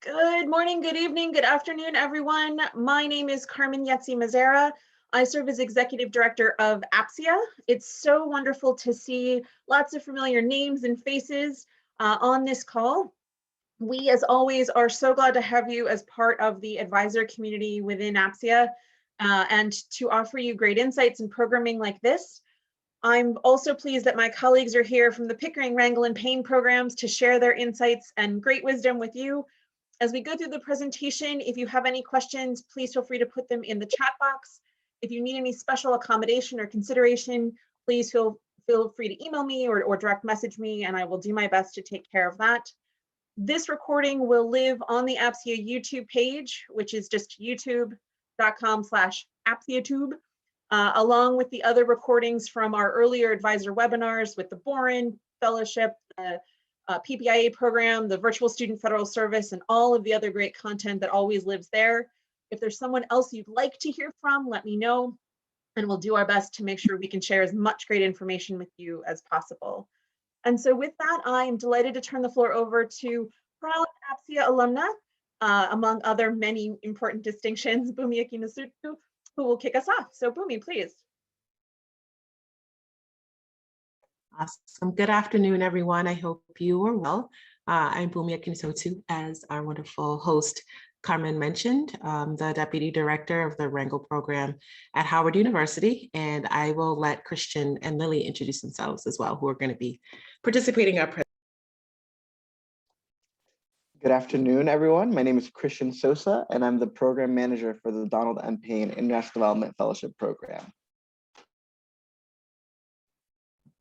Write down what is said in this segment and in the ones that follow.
Good morning, good evening, good afternoon, everyone. My name is Carmen Yetzi-Mazzara. I serve as Executive Director of APSIA. It's so wonderful to see lots of familiar names and faces on this call. We, as always, are so glad to have you as part of the advisor community within APSIA and to offer you great insights and programming like this. I'm also pleased that my colleagues are here from the Pickering, Rangel, and Payne programs to share their insights and great wisdom with you. As we go through the presentation, if you have any questions, please feel free to put them in the chat box. If you need any special accommodation or consideration, please feel free to email me or direct message me, and I will do my best to take care of that. This recording will live on the APSIA YouTube page, which is just youtube.com/APSIATube, along with the other recordings from our earlier advisor webinars with the Boren Fellowship, PPIA program, the Virtual Student Federal Service, and all of the other great content that always lives there. If there's someone else you'd like to hear from, let me know, and we'll do our best to make sure we can share as much great information with you as possible. And so with that, I am delighted to turn the floor over to proud APSIA alumna, among other many important distinctions, Bumi Akinasutu, who will kick us off. So Bumi, please. Awesome. Good afternoon, everyone. I hope you are well. I'm Bumi Akinasutu, as our wonderful host Carmen mentioned, the Deputy Director of the Rangel Program at Howard University, and I will let Christian and Lily introduce themselves as well, who are going to be participating in our presentation. Good afternoon, everyone. My name is Christian Sosa, and I'm the Program Manager for the Donald M. Payne International Development Fellowship Program.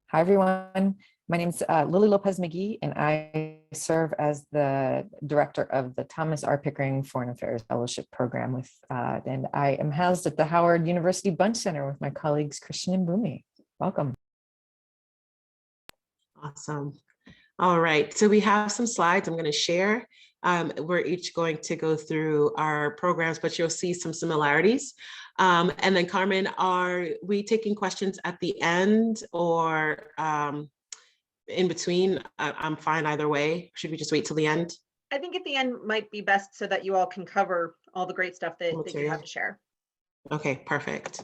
Hi, everyone. My name is Lily Lopez-McGee, and I serve as the Director of the Thomas R. Pickering Foreign Affairs Fellowship Program, and I am housed at the Howard University Bunch Center with my colleagues Christian and Bumi. Welcome. Awesome. All right, so we have some slides I'm going to share. We're each going to go through our programs, but you'll see some similarities. And then Carmen, are we taking questions at the end or in between? I'm fine either way. Should we just wait till the end? I think at the end might be best so that you all can cover all the great stuff that you have to share. Okay, perfect.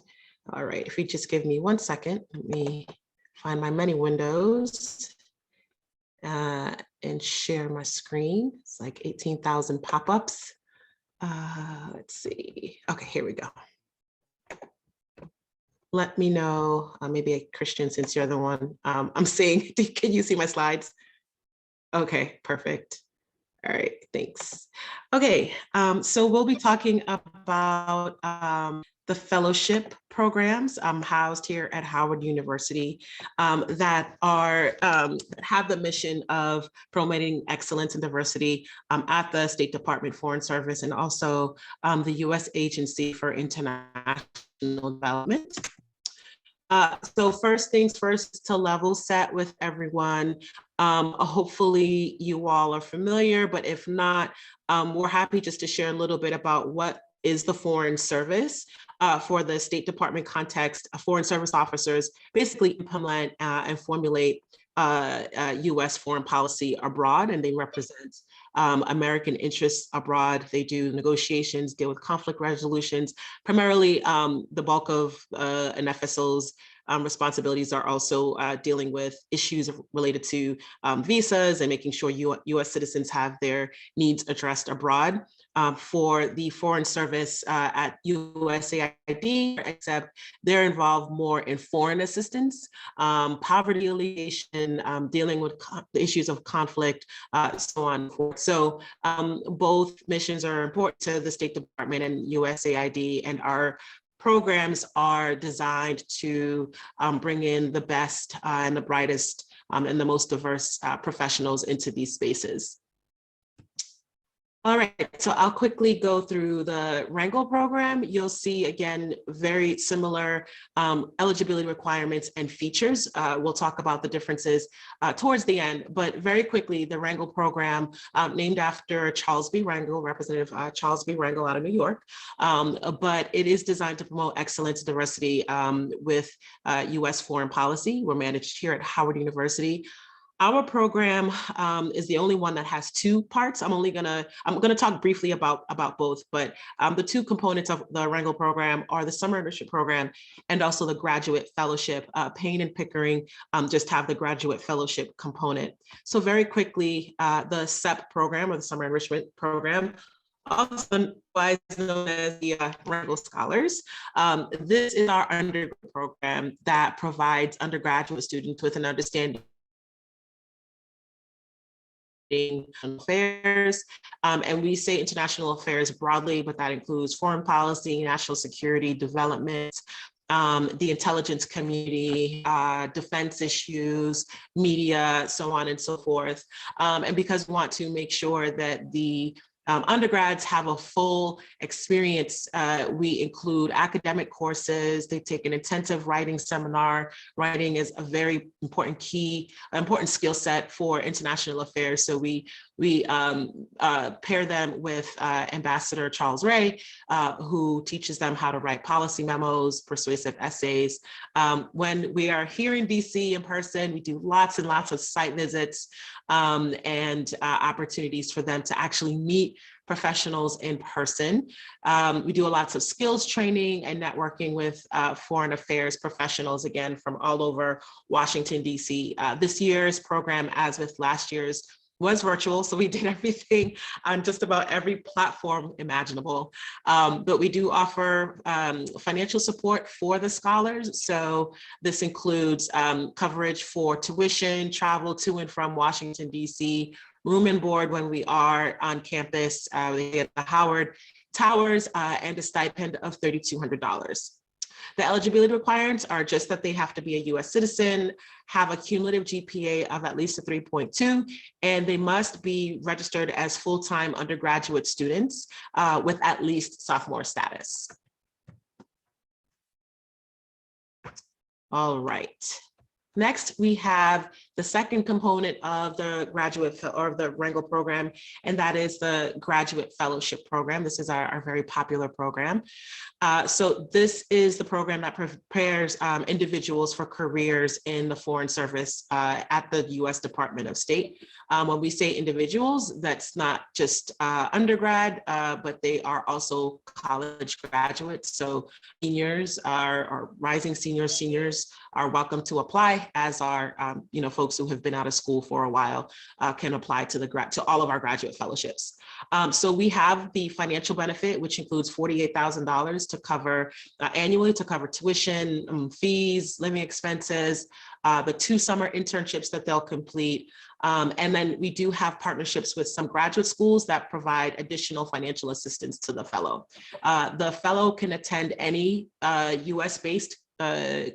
All right, if you just give me 1 second, let me find my many windows and share my screen. It's like 18,000 pop-ups. Let's see. Okay, here we go. Let me know, maybe Christian, since you're the one I'm seeing, can you see my slides? Okay, perfect. All right, thanks. Okay, so we'll be talking about the fellowship programs housed here at Howard University that are have the mission of promoting excellence and diversity at the State Department Foreign Service and also the U.S. Agency for International Development. So first things first, to level set with everyone, hopefully you all are familiar, but if not, we're happy just to share a little bit about what is the Foreign Service. For the State Department context, Foreign Service officers basically implement and formulate U.S. foreign policy abroad, and they represent American interests abroad. They do negotiations, deal with conflict resolutions. Primarily, the bulk of an FSO's responsibilities are also dealing with issues related to visas and making sure U.S. citizens have their needs addressed abroad. For the Foreign Service at USAID, except they're involved more in foreign assistance, poverty alleviation, dealing with the issues of conflict, so on and forth. So both missions are important to the State Department and USAID, and our programs are designed to bring in the best and the brightest and the most diverse professionals into these spaces. All right, so I'll quickly go through the Rangel program. You'll see, again, very similar eligibility requirements and features. We'll talk about the differences towards the end, but very quickly, the Rangel program, named after Charles B. Rangel, Representative Charles B. Rangel out of New York, but it is designed to promote excellence and diversity with U.S. foreign policy. We're managed here at Howard University. Our program is the only one that has two parts. I'm gonna talk briefly about both, but the two components of the Rangel program are the summer internship program and also the graduate fellowship. Payne and Pickering just have the graduate fellowship component. So very quickly, the SEP program, or the summer enrichment program, also known as the Rangel Scholars. This is our undergraduate program that provides undergraduate students with an understanding affairs, and we say international affairs broadly, but that includes foreign policy, national security, development, the intelligence community, defense issues, media, so on and so forth. And because we want to make sure that the undergrads have a full experience, we include academic courses. They take an intensive writing seminar. Writing is a very important skill set for international affairs. So we pair them with Ambassador Charles Ray, who teaches them how to write policy memos, persuasive essays. When we are here in DC in person, we do lots and lots of site visits and opportunities for them to actually meet professionals in person. We do lots of skills training and networking with foreign affairs professionals, again, from all over Washington, DC. This year's program, as with last year's, was virtual, so we did everything on just about every platform imaginable. But we do offer financial support for the scholars. So this includes coverage for tuition, travel to and from Washington, DC, room and board when we are on campus. We get the Howard Towers and a stipend of $3,200. The eligibility requirements are just that they have to be a US citizen, have a cumulative GPA of at least a 3.2, and they must be registered as full-time undergraduate students with at least sophomore status. All right. Next, we have the second component of the graduate or the Rangel program, and that is the graduate fellowship program. This is our very popular program. So this is the program that prepares individuals for careers in the Foreign Service at the U.S. Department of State. When we say individuals, that's not just undergrad, but they are also college graduates. So seniors are rising seniors are welcome to apply, as are folks who have been out of school for a while can apply to all of our graduate fellowships. So we have the financial benefit, which includes $48,000 to cover annually to cover tuition, fees, living expenses, the 2 summer internships that they'll complete. And then we do have partnerships with some graduate schools that provide additional financial assistance to the fellow. The fellow can attend any US-based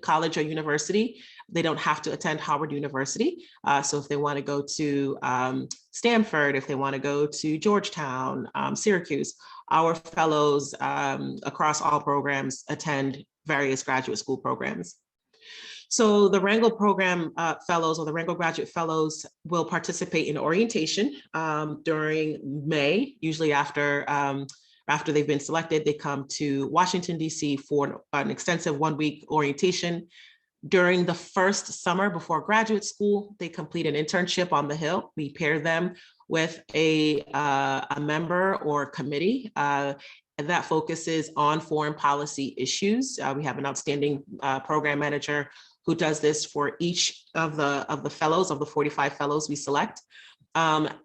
college or university. They don't have to attend Howard University. So if they want to go to Stanford, if they want to go to Georgetown, Syracuse, our fellows across all programs attend various graduate school programs. So the Rangel Program fellows, or the Rangel Graduate Fellows, will participate in orientation during May, usually after they've been selected. They come to Washington, DC for an extensive 1-week orientation. During the first summer before graduate school, they complete an internship on the Hill. We pair them with a member or committee that focuses on foreign policy issues. We have an outstanding program manager who does this for each of the fellows, of the 45 fellows we select.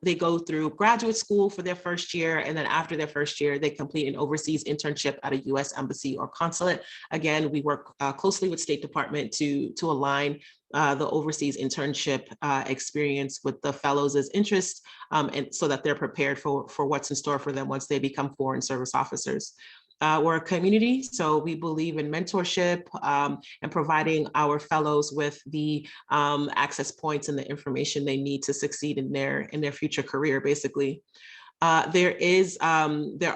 They go through graduate school for their first year, and then after their first year, they complete an overseas internship at a U.S. embassy or consulate. Again, we work closely with State Department to align the overseas internship experience with the fellows' interests, and so that they're prepared for what's in store for them once they become foreign service officers. We're a community, so we believe in mentorship and providing our fellows with the access points and the information they need to succeed in their future career, basically. There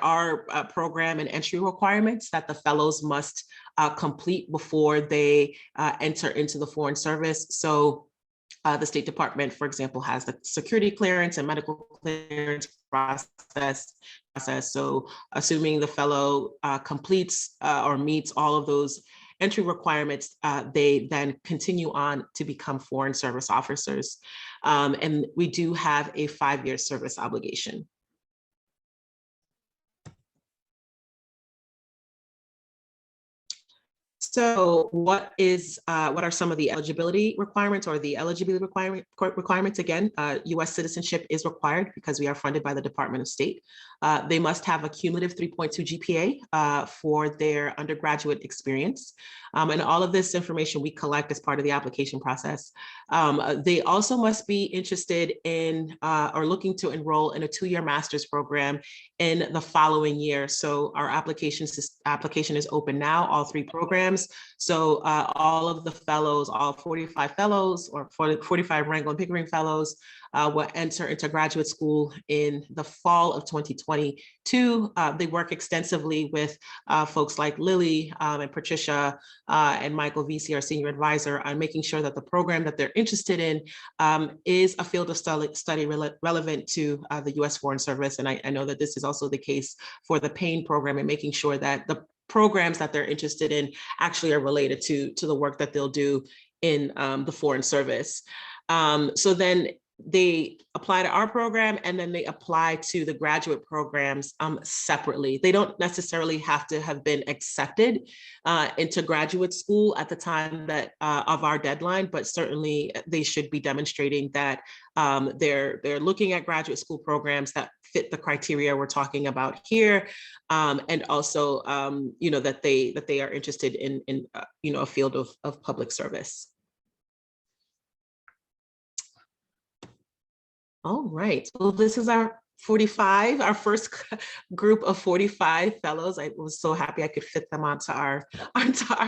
are program and entry requirements that the fellows must complete before they enter into the Foreign Service. So the State Department, for example, has the security clearance and medical clearance process. So assuming the fellow completes or meets all of those entry requirements, they then continue on to become foreign service officers. And we do have a 5-year service obligation. So what are some of the eligibility requirements or the eligibility requirements? Again, US citizenship is required because we are funded by the Department of State. They must have a cumulative 3.2 GPA for their undergraduate experience. And all of this information we collect as part of the application process. They also must be interested in or looking to enroll in a 2-year master's program in the following year. So our application is open now, all 3 programs. So all of the fellows, all 45 fellows or 45 Rangel and Pickering fellows will enter into graduate school in the fall of 2022. They work extensively with folks like Lily and Patricia and Michael VC, our senior advisor, on making sure that the program that they're interested in is a field of study relevant to the U.S. Foreign Service. And I know that this is also the case for the Payne program, and making sure that the programs that they're interested in actually are related to the work that they'll do in the Foreign Service. So then they apply to our program, and then they apply to the graduate programs separately. They don't necessarily have to have been accepted into graduate school at the time that of our deadline, but certainly they should be demonstrating that they're looking at graduate school programs that fit the criteria we're talking about here, and also that they are interested in a field of public service. All right, well, this is our first group of 45 fellows. I was so happy I could fit them onto our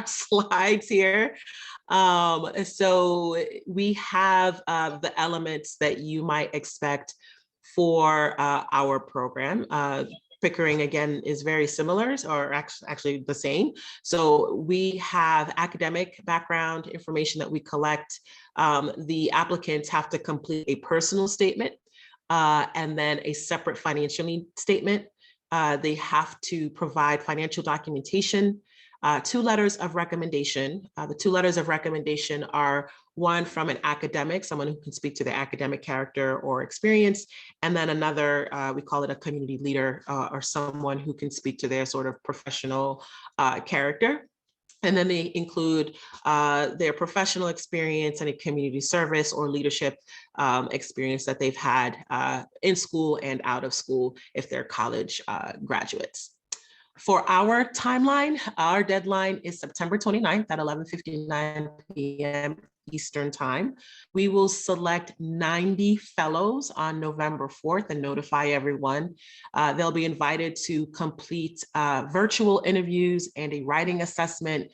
slides here. So we have the elements that you might expect for our program. Pickering, again, is very similar, or actually the same. So we have academic background information that we collect. The applicants have to complete a personal statement and then a separate financial need statement. They have to provide financial documentation, 2 letters of recommendation. The 2 letters of recommendation are one from an academic, someone who can speak to their academic character or experience, and then another, we call it a community leader, or someone who can speak to their sort of professional character. And then they include their professional experience and a community service or leadership experience that they've had in school and out of school if they're college graduates. For our timeline, our deadline is September 29th at 11:59 p.m. Eastern Time. We will select 90 fellows on November 4th and notify everyone. They'll be invited to complete virtual interviews and a writing assessment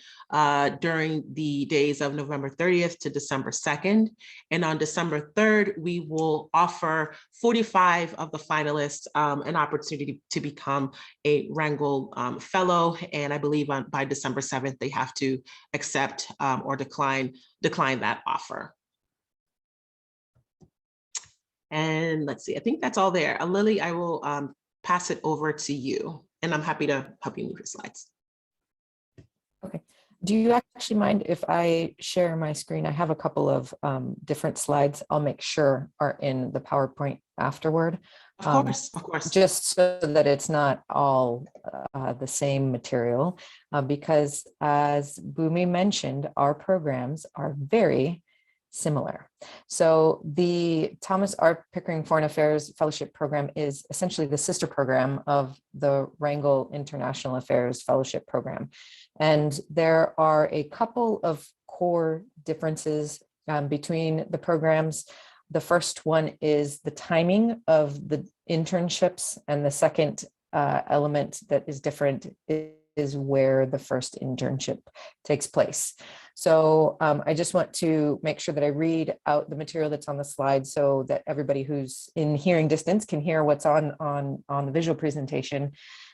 during the days of November 30th to December 2nd. And on December 3rd, we will offer 45 of the finalists an opportunity to become a Rangel fellow. And I believe by December 7th, they have to accept or decline that offer. And let's see, I think that's all there. Lily, I will pass it over to you, and I'm happy to help you move your slides. Okay. Do you actually mind if I share my screen? I have a couple of different slides I'll make sure are in the PowerPoint afterward. Of course. Just so that it's not all the same material, because as Bhumi mentioned, our programs are very similar. So the Thomas R. Pickering Foreign Affairs Fellowship Program is essentially the sister program of the Rangel International Affairs Fellowship Program. And there are a couple of core differences between the programs. The first one is the timing of the internships, and the second element that is different is where the first internship takes place. So I just want to make sure that I read out the material that's on the slide so that everybody who's in hearing distance can hear what's on the visual presentation.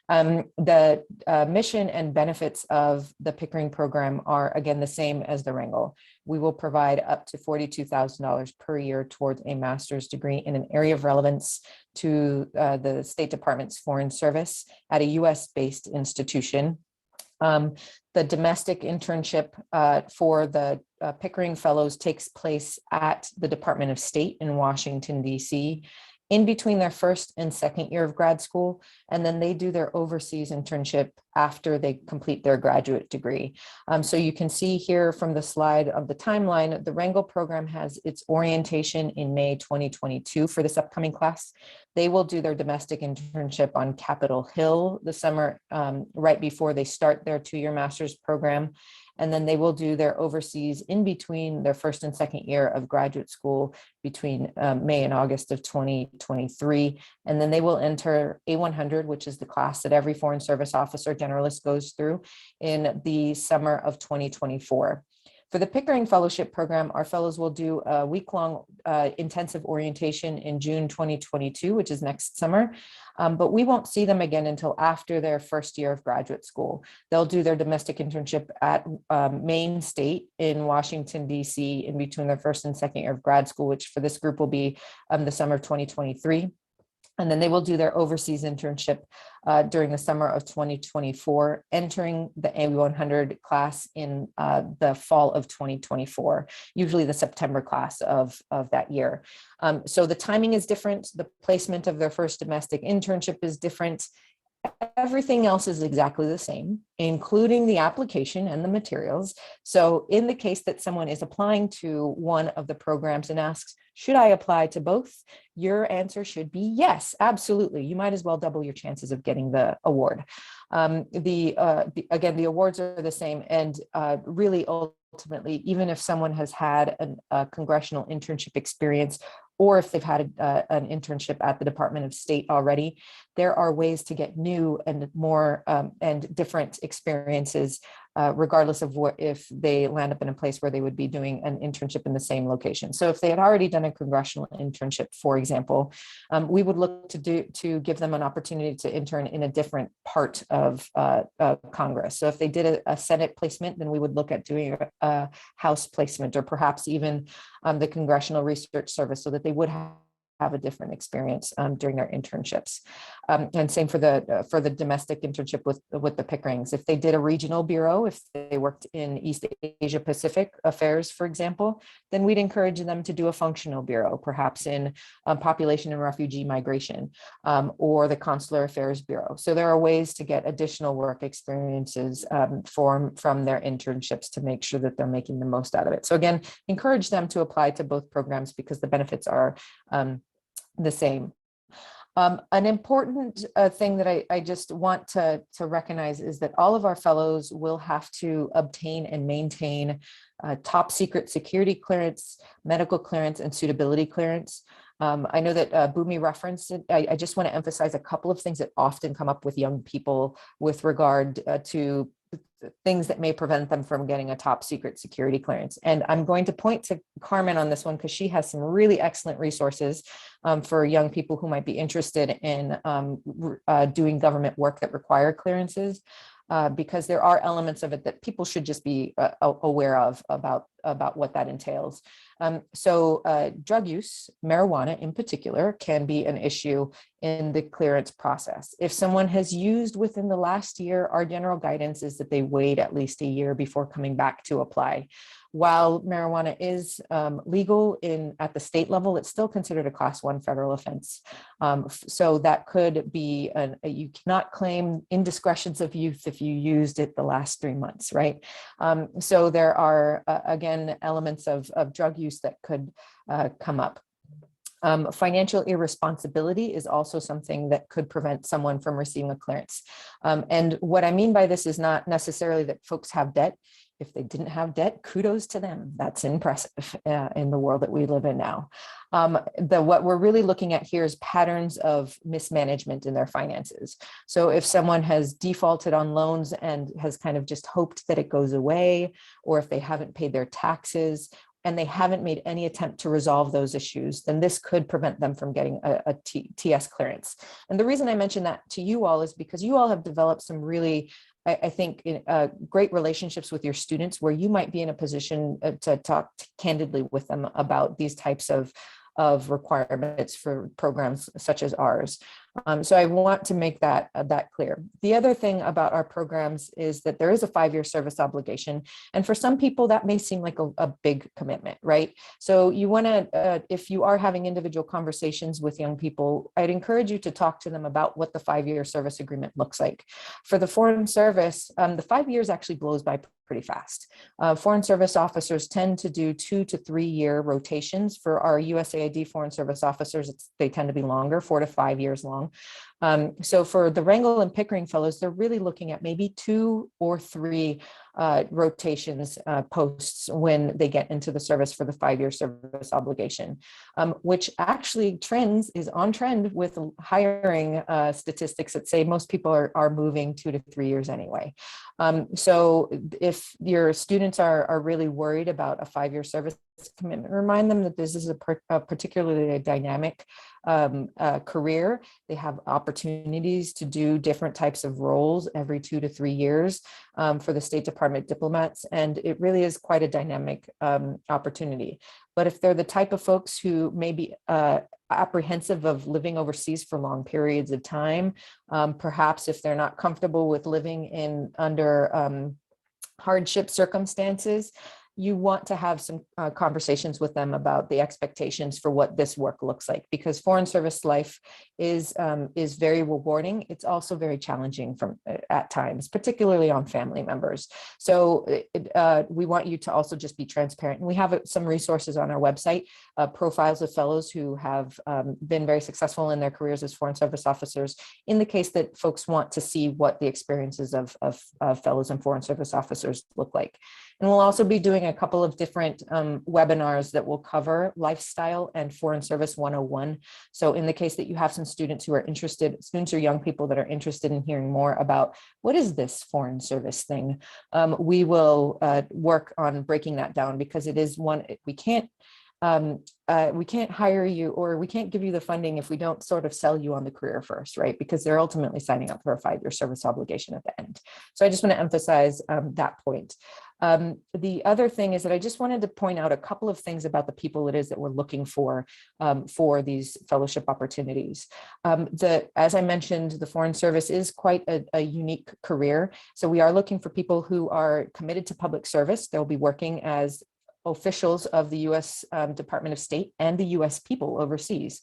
The mission and benefits of the Pickering program are, again, the same as the Rangel. We will provide up to $42,000 per year towards a master's degree in an area of relevance to the State Department's Foreign Service at a US-based institution. The domestic internship for the Pickering Fellows takes place at the Department of State in Washington, D.C., in between their first and second year of grad school, and then they do their overseas internship after they complete their graduate degree. So you can see here from the slide of the timeline, the Rangel program has its orientation in May 2022 for this upcoming class. They will do their domestic internship on Capitol Hill the summer, right before they start their two-year master's program. And then they will do their overseas in between their first and second year of graduate school between May and August of 2023. And then they will enter A100, which is the class that every Foreign Service Officer Generalist goes through in the summer of 2024. For the Pickering Fellowship Program, our fellows will do a week-long intensive orientation in June 2022, which is next summer, but we won't see them again until after their first year of graduate school. They'll do their domestic internship at Maine State in Washington, D.C. in between their first and second year of grad school, which for this group will be the summer of 2023. And then they will do their overseas internship during the summer of 2024, entering the A100 class in the fall of 2024, usually the September class of that year. So the timing is different. The placement of their first domestic internship is different. Everything else is exactly the same, including the application and the materials. So in the case that someone is applying to one of the programs and asks, should I apply to both? Your answer should be yes, absolutely. You might as well double your chances of getting the award. Again, the awards are the same, and really ultimately, even if someone has had a congressional internship experience, or if they've had an internship at the Department of State already, there are ways to get new and more and different experiences, regardless of if they land up in a place where they would be doing an internship in the same location. So if they had already done a congressional internship, for example, we would look to give them an opportunity to intern in a different part of Congress. So if they did a Senate placement, then we would look at doing a House placement, or perhaps even the Congressional Research Service, so that they would have a different experience during their internships. And same for the domestic internship with the Pickerings. If they did a regional bureau, if they worked in East Asia Pacific affairs, for example, then we'd encourage them to do a functional bureau, perhaps in population and refugee migration, or the consular affairs bureau. So there are ways to get additional work experiences from their internships to make sure that they're making the most out of it. So again, encourage them to apply to both programs because the benefits are the same. An important thing that I just want to recognize is that all of our fellows will have to obtain and maintain top secret security clearance, medical clearance, and suitability clearance. I know that Bhumi referenced it. I just want to emphasize a couple of things that often come up with young people with regard to things that may prevent them from getting a top secret security clearance. And I'm going to point to Carmen on this one because she has some really excellent resources for young people who might be interested in doing government work that require clearances, because there are elements of it that people should just be aware of about what that entails. So drug use, marijuana in particular, can be an issue in the clearance process. If someone has used within the last year, our general guidance is that they wait at least a year before coming back to apply. While marijuana is legal at the state level, it's still considered a class 1 federal offense. So that could be, you cannot claim indiscretions of youth if you used it the last 3 months, right? So there are, again, elements of drug use that could come up. Financial irresponsibility is also something that could prevent someone from receiving a clearance. And what I mean by this is not necessarily that folks have debt. If they didn't have debt, kudos to them. That's impressive in the world that we live in now. What we're really looking at here is patterns of mismanagement in their finances. So if someone has defaulted on loans and has kind of just hoped that it goes away, or if they haven't paid their taxes, and they haven't made any attempt to resolve those issues, then this could prevent them from getting a TS clearance. And the reason I mention that to you all is because you all have developed some really, I think, great relationships with your students where you might be in a position to talk candidly with them about these types of requirements for programs such as ours. So I want to make that clear. The other thing about our programs is that there is a 5-year service obligation. And for some people, that may seem like a big commitment, right? So you want to, if you are having individual conversations with young people, I'd encourage you to talk to them about what the 5-year service agreement looks like. For the Foreign Service, the 5 years actually blows by pretty fast. Foreign Service officers tend to do 2 to 3 year rotations. For our USAID Foreign Service officers, they tend to be longer, 4 to 5 years long. So for the Rangel and Pickering fellows, they're really looking at maybe 2 or 3 rotations posts when they get into the service for the 5-year service obligation, which actually is on trend with hiring statistics that say most people are moving 2 to 3 years anyway. So if your students are really worried about a 5-year service commitment, remind them that this is a particularly dynamic career. They have opportunities to do different types of roles every 2 to 3 years for the State Department diplomats, and it really is quite a dynamic opportunity. But if they're the type of folks who may be apprehensive of living overseas for long periods of time, perhaps if they're not comfortable with living under hardship circumstances, you want to have some conversations with them about the expectations for what this work looks like, because foreign service life is very rewarding. It's also very challenging at times, particularly on family members. So we want you to also just be transparent. And we have some resources on our website, profiles of fellows who have been very successful in their careers as foreign service officers, in the case that folks want to see what the experiences of fellows and foreign service officers look like. And we'll also be doing a couple of different webinars that will cover lifestyle and foreign service 101. So in the case that you have some students who are interested, students or young people that are interested in hearing more about what is this foreign service thing, we will work on breaking that down, because it is one, we can't hire you, or we can't give you the funding if we don't sort of sell you on the career first, right? Because they're ultimately signing up for a 5-year service obligation at the end. So I just want to emphasize that point. The other thing is that I just wanted to point out a couple of things about the people it is that we're looking for these fellowship opportunities. As I mentioned, the Foreign Service is quite a unique career. So we are looking for people who are committed to public service. They'll be working as officials of the U.S. Department of State and the U.S. people overseas.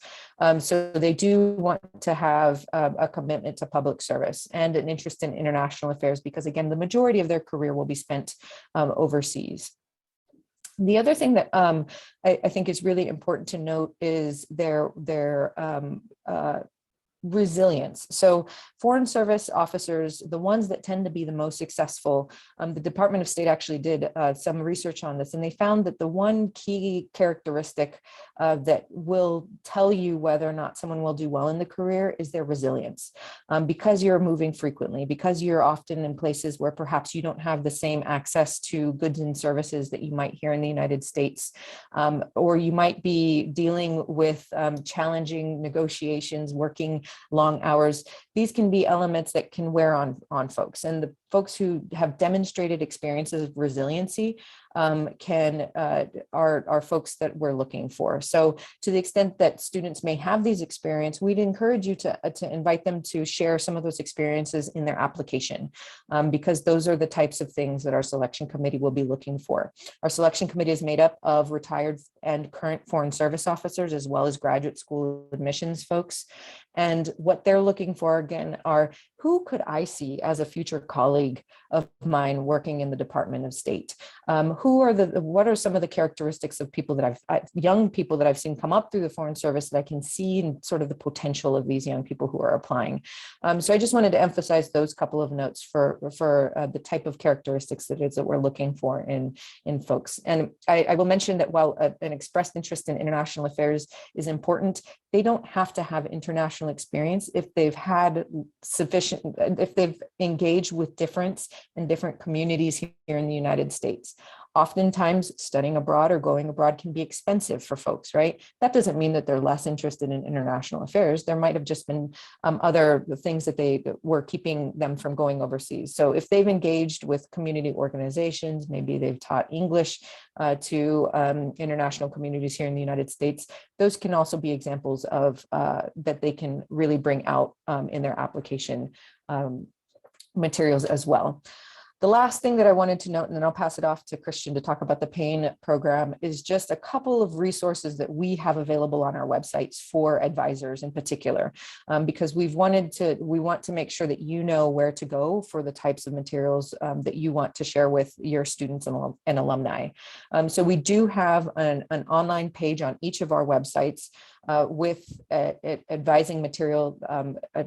So they do want to have a commitment to public service and an interest in international affairs, because again, the majority of their career will be spent overseas. The other thing that I think is really important to note is their resilience. So foreign service officers, the ones that tend to be the most successful, the Department of State actually did some research on this, and they found that the one key characteristic that will tell you whether or not someone will do well in the career is their resilience. Because you're moving frequently, because you're often in places where perhaps you don't have the same access to goods and services that you might here in the United States, or you might be dealing with challenging negotiations, working long hours. These can be elements that can wear on folks, and the folks who have demonstrated experiences of resiliency are folks that we're looking for. So to the extent that students may have these experiences, we'd encourage you to invite them to share some of those experiences in their application, because those are the types of things that our selection committee will be looking for. Our selection committee is made up of retired and current foreign service officers, as well as graduate school admissions folks. And what they're looking for, again, are who could I see as a future colleague of mine working in the Department of State? What are some of the characteristics of people that young people that I've seen come up through the Foreign Service that I can see in sort of the potential of these young people who are applying? So I just wanted to emphasize those couple of notes for the type of characteristics that is that we're looking for in folks. And I will mention that while an expressed interest in international affairs is important, they don't have to have international experience if they've had if they've engaged with difference in different communities here in the United States. Oftentimes studying abroad or going abroad can be expensive for folks, right? That doesn't mean that they're less interested in international affairs. There might have just been other things that they were keeping them from going overseas. So if they've engaged with community organizations, maybe they've taught English to international communities here in the United States, those can also be examples of that they can really bring out in their application materials as well. The last thing that I wanted to note, and then I'll pass it off to Christian to talk about the Payne program, is just a couple of resources that we have available on our websites for advisors in particular, because we want to make sure that you know where to go for the types of materials that you want to share with your students and alumni. So we do have an online page on each of our websites with advising material.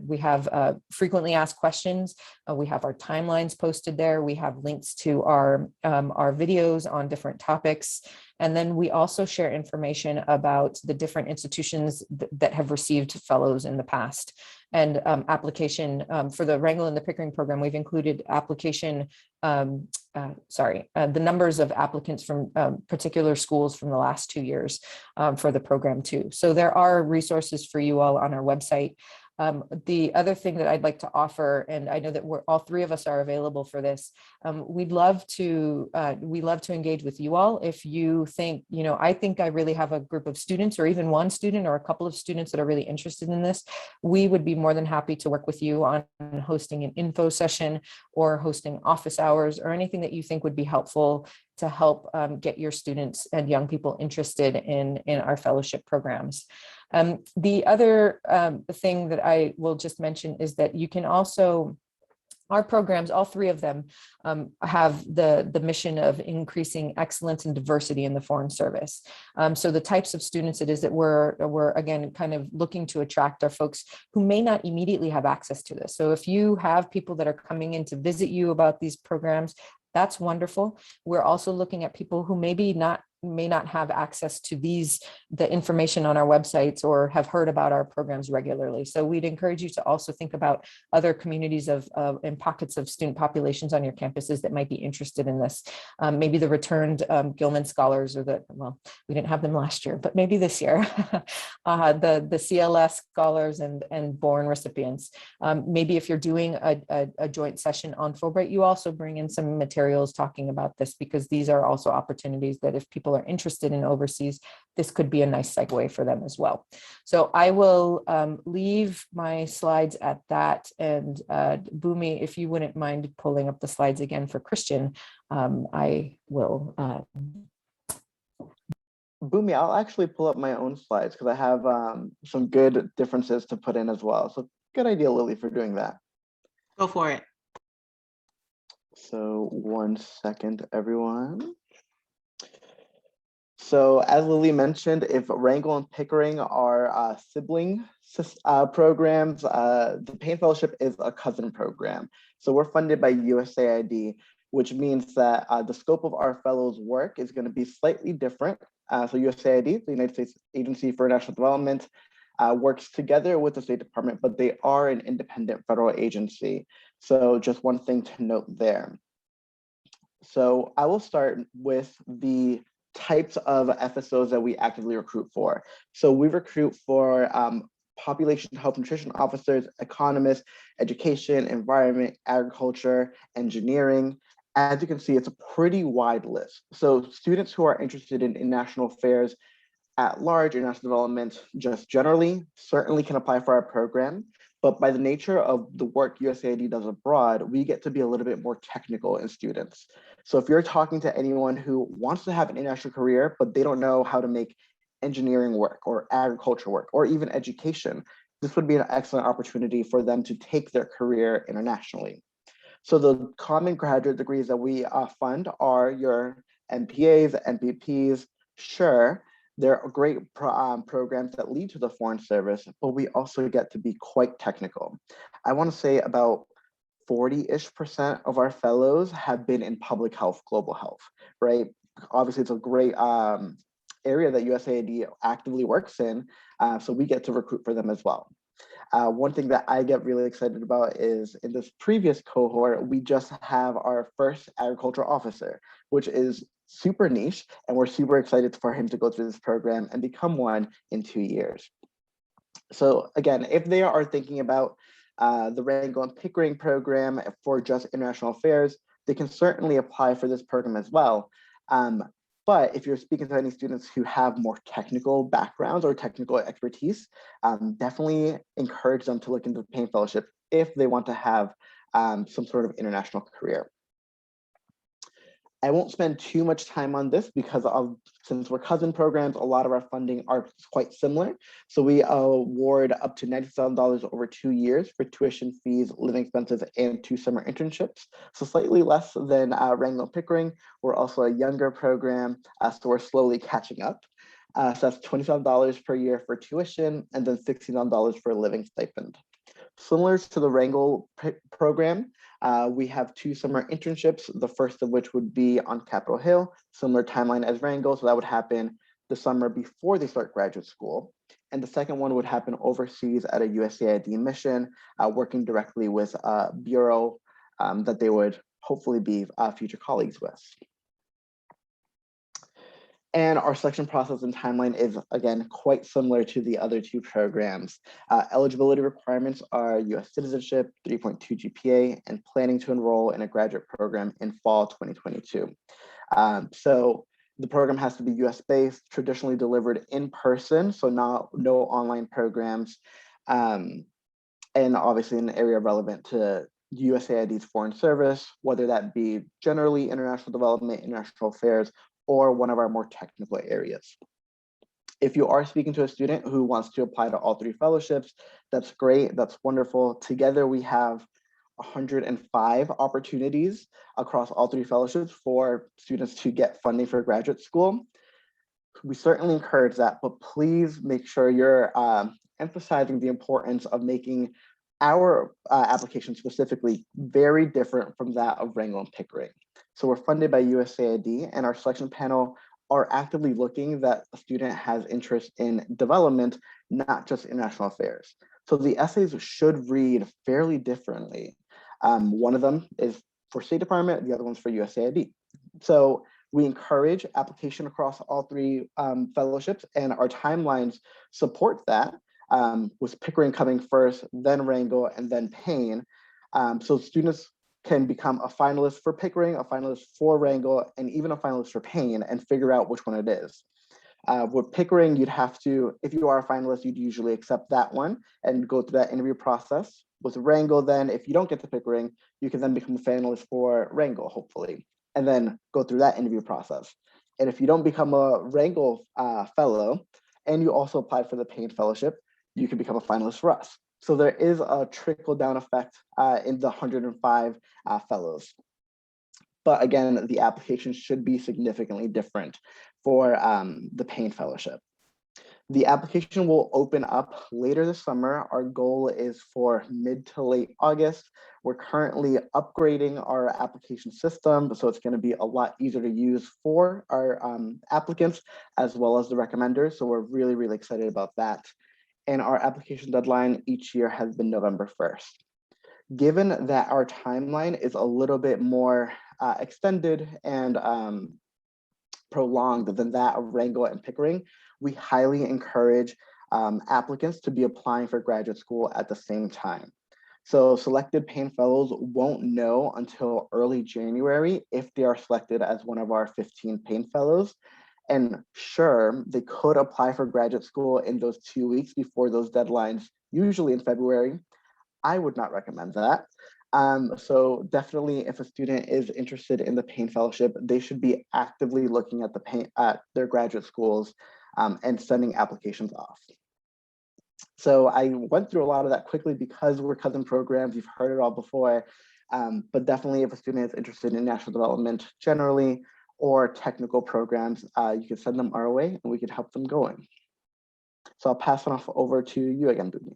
We have frequently asked questions. We have our timelines posted there. We have links to our videos on different topics. And then we also share information about the different institutions that have received fellows in the past. And application for the Rangel and the Pickering program, we've included application, the numbers of applicants from particular schools from the last 2 years for the program too. So there are resources for you all on our website. The other thing that I'd like to offer, and I know that all three of us are available for this, we'd love to engage with you all. If you think, I think I really have a group of students, or even one student or a couple of students that are really interested in this, we would be more than happy to work with you on hosting an info session or hosting office hours or anything that you think would be helpful to help get your students and young people interested in our fellowship programs. The other thing that I will just mention is that you can also, our programs, all three of them, have the mission of increasing excellence and diversity in the Foreign Service. So the types of students it is that we're again kind of looking to attract are folks who may not immediately have access to this. So if you have people that are coming in to visit you about these programs, that's wonderful. We're also looking at people who may not have access to the information on our websites or have heard about our programs regularly. So we'd encourage you to also think about other communities and pockets of student populations on your campuses that might be interested in this. Maybe the returned Gilman scholars, or we didn't have them last year, but maybe this year, the CLS scholars and born recipients. Maybe if you're doing a joint session on Fulbright, you also bring in some materials talking about this, because these are also opportunities that if people are interested in overseas, this could be a nice segue for them as well. So I will leave my slides at that. And Bhumi, if you wouldn't mind pulling up the slides again for Christian, I will. Bhumi, I'll actually pull up my own slides because I have some good differences to put in as well. So good idea, Lily, for doing that. Go for it. So 1 second, everyone. So as Lily mentioned, if Rangel and Pickering are sibling programs, the Payne Fellowship is a cousin program. So we're funded by USAID, which means that the scope of our fellows' work is going to be slightly different. So USAID, the United States Agency for International Development, works together with the State Department, but they are an independent federal agency. So just one thing to note there. So I will start with the types of FSOs that we actively recruit for. So we recruit for population health nutrition officers, economists, education, environment, agriculture, engineering. As you can see, it's a pretty wide list. So students who are interested in international affairs at large, international development just generally, certainly can apply for our program. But by the nature of the work USAID does abroad, we get to be a little bit more technical in students. So if you're talking to anyone who wants to have an international career, but they don't know how to make engineering work or agriculture work or even education, this would be an excellent opportunity for them to take their career internationally. So the common graduate degrees that we fund are your MPAs, MPPs, sure. They're great programs that lead to the Foreign Service, but we also get to be quite technical. I want to say about 40-ish% of our fellows have been in public health, global health, right? Obviously, it's a great area that USAID actively works in, so we get to recruit for them as well. One thing that I get really excited about is in this previous cohort, we just have our first agriculture officer, which is super niche, and we're super excited for him to go through this program and become one in 2 years. So again, if they are thinking about the Rangel and Pickering program for just international affairs, they can certainly apply for this program as well. But if you're speaking to any students who have more technical backgrounds or technical expertise, definitely encourage them to look into the Payne Fellowship if they want to have some sort of international career. I won't spend too much time on this because since we're cousin programs, a lot of our funding are quite similar. So we award up to $97 over 2 years for tuition fees, living expenses, and 2 summer internships. So slightly less than Rangel and Pickering. We're also a younger program, so we're slowly catching up. So that's $27 per year for tuition and then $16 for a living stipend. Similar to the Rangel program, we have 2 summer internships, the first of which would be on Capitol Hill, similar timeline as Rangel, so that would happen the summer before they start graduate school. And the second one would happen overseas at a USAID mission, working directly with a bureau that they would hopefully be future colleagues with. And our selection process and timeline is, again, quite similar to the other 2 programs. Eligibility requirements are US citizenship, 3.2 GPA, and planning to enroll in a graduate program in fall 2022. So the program has to be US-based, traditionally delivered in person, so no online programs, and obviously in an area relevant to USAID's foreign service, whether that be generally international development, international affairs, or one of our more technical areas. If you are speaking to a student who wants to apply to all 3 fellowships, that's great, that's wonderful. Together we have 105 opportunities across all 3 fellowships for students to get funding for graduate school. We certainly encourage that, but please make sure you're emphasizing the importance of making our application specifically very different from that of Rangel and Pickering. So we're funded by USAID, and our selection panel are actively looking that a student has interest in development, not just international affairs. So the essays should read fairly differently. One of them is for State Department, the other one's for USAID. So we encourage application across all 3 fellowships, and our timelines support that, with Pickering coming first, then Rangel, and then Payne. So students can become a finalist for Pickering, a finalist for Rangel, and even a finalist for Payne, and figure out which one it is. With Pickering, you'd have to, if you are a finalist, you'd usually accept that one and go through that interview process. With Rangel, then, if you don't get to Pickering, you can then become a finalist for Rangel, hopefully, and then go through that interview process. And if you don't become a Rangel fellow, and you also applied for the Payne Fellowship, you can become a finalist for us. So there is a trickle-down effect in the 105 fellows. But again, the application should be significantly different for the Payne Fellowship. The application will open up later this summer. Our goal is for mid to late August. We're currently upgrading our application system, so it's going to be a lot easier to use for our applicants as well as the recommenders. So we're really, really excited about that. And our application deadline each year has been November 1st. Given that our timeline is a little bit more extended and prolonged than that of Rangel and Pickering, we highly encourage applicants to be applying for graduate school at the same time. So selected Payne Fellows won't know until early January if they are selected as one of our 15 Payne Fellows. And sure, they could apply for graduate school in those 2 weeks before those deadlines, usually in February. I would not recommend that. So definitely, if a student is interested in the Payne Fellowship, they should be actively looking at their graduate schools and sending applications off. So I went through a lot of that quickly because we're cousin programs. You've heard it all before, but definitely, if a student is interested in national development generally, or technical programs, you can send them our way and we can help them going. So I'll pass it off over to you again, Boomi.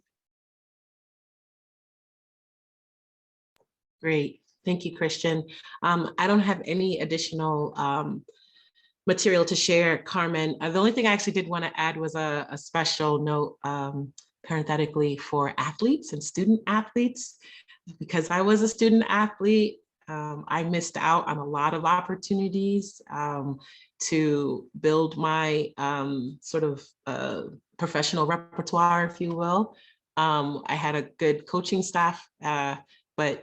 Great, thank you, Christian. I don't have any additional material to share, Carmen. The only thing I actually did want to add was a special note, parenthetically, for athletes and student athletes, because I was a student athlete I missed out on a lot of opportunities to build my sort of professional repertoire, if you will. I had a good coaching staff, but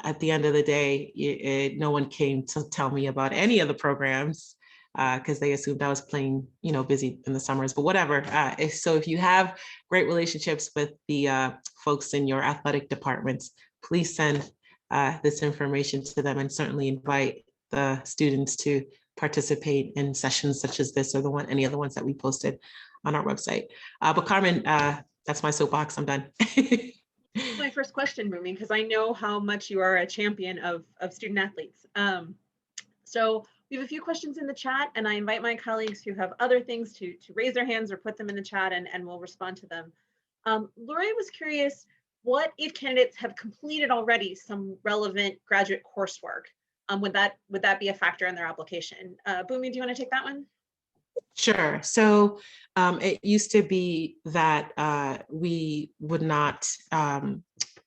at the end of the day, no one came to tell me about any of the programs because they assumed I was playing, busy in the summers, but whatever. So if you have great relationships with the folks in your athletic departments, please send this information to them, and certainly invite the students to participate in sessions such as this or any of the ones that we posted on our website. But Carmen, that's my soapbox. I'm done. My first question, Bumi, because I know how much you are a champion of student athletes. So we have a few questions in the chat, and I invite my colleagues who have other things to raise their hands or put them in the chat, and we'll respond to them. Lori was curious, what if candidates have completed already some relevant graduate coursework? Would that be a factor in their application? Bumi, do you want to take that one? Sure. So it used to be that we would not,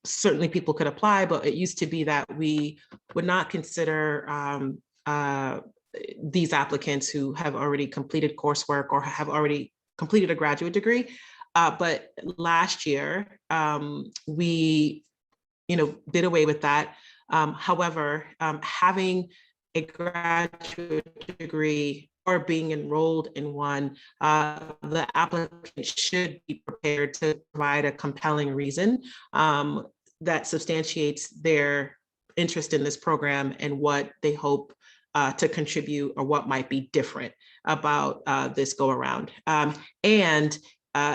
certainly people could apply, but it used to be that we would not consider these applicants who have already completed coursework or have already completed a graduate degree. But last year, we did away with that. However, having a graduate degree or being enrolled in one, the applicant should be prepared to provide a compelling reason that substantiates their interest in this program and what they hope to contribute or what might be different about this go around. And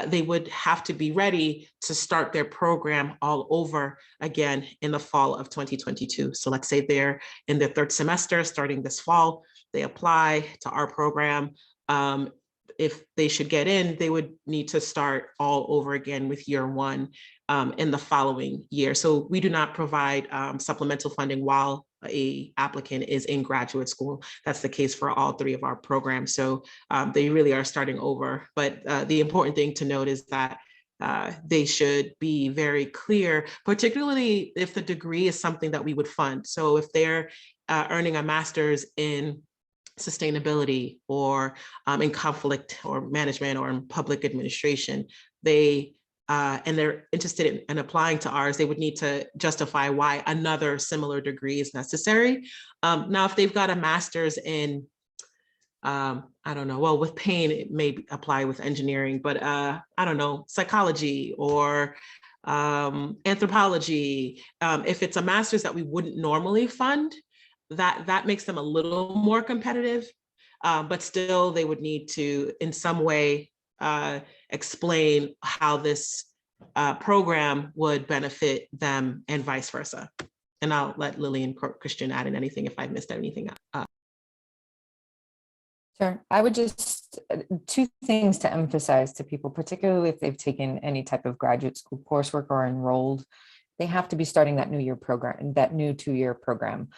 they would have to be ready to start their program all over again in the fall of 2022. So let's say they're in their third semester starting this fall, they apply to our program. If they should get in, they would need to start all over again with year one in the following year. So we do not provide supplemental funding while a applicant is in graduate school. That's the case for all three of our programs. So they really are starting over. But the important thing to note is that they should be very clear, particularly if the degree is something that we would fund. So if they're earning a master's in sustainability or in conflict or management or in public administration, and they're interested in applying to ours, they would need to justify why another similar degree is necessary. Now, if they've got a master's in, I don't know, well, with Payne, it may apply with engineering, but I don't know, psychology or anthropology, if it's a master's that we wouldn't normally fund, that makes them a little more competitive, but still they would need to in some way explain how this program would benefit them and vice versa. And I'll let Lily and Christian add in anything if I missed anything. Sure. I would just, two things to emphasize to people, particularly if they've taken any type of graduate school coursework or enrolled, they have to be starting that new year program, that new 2-year program.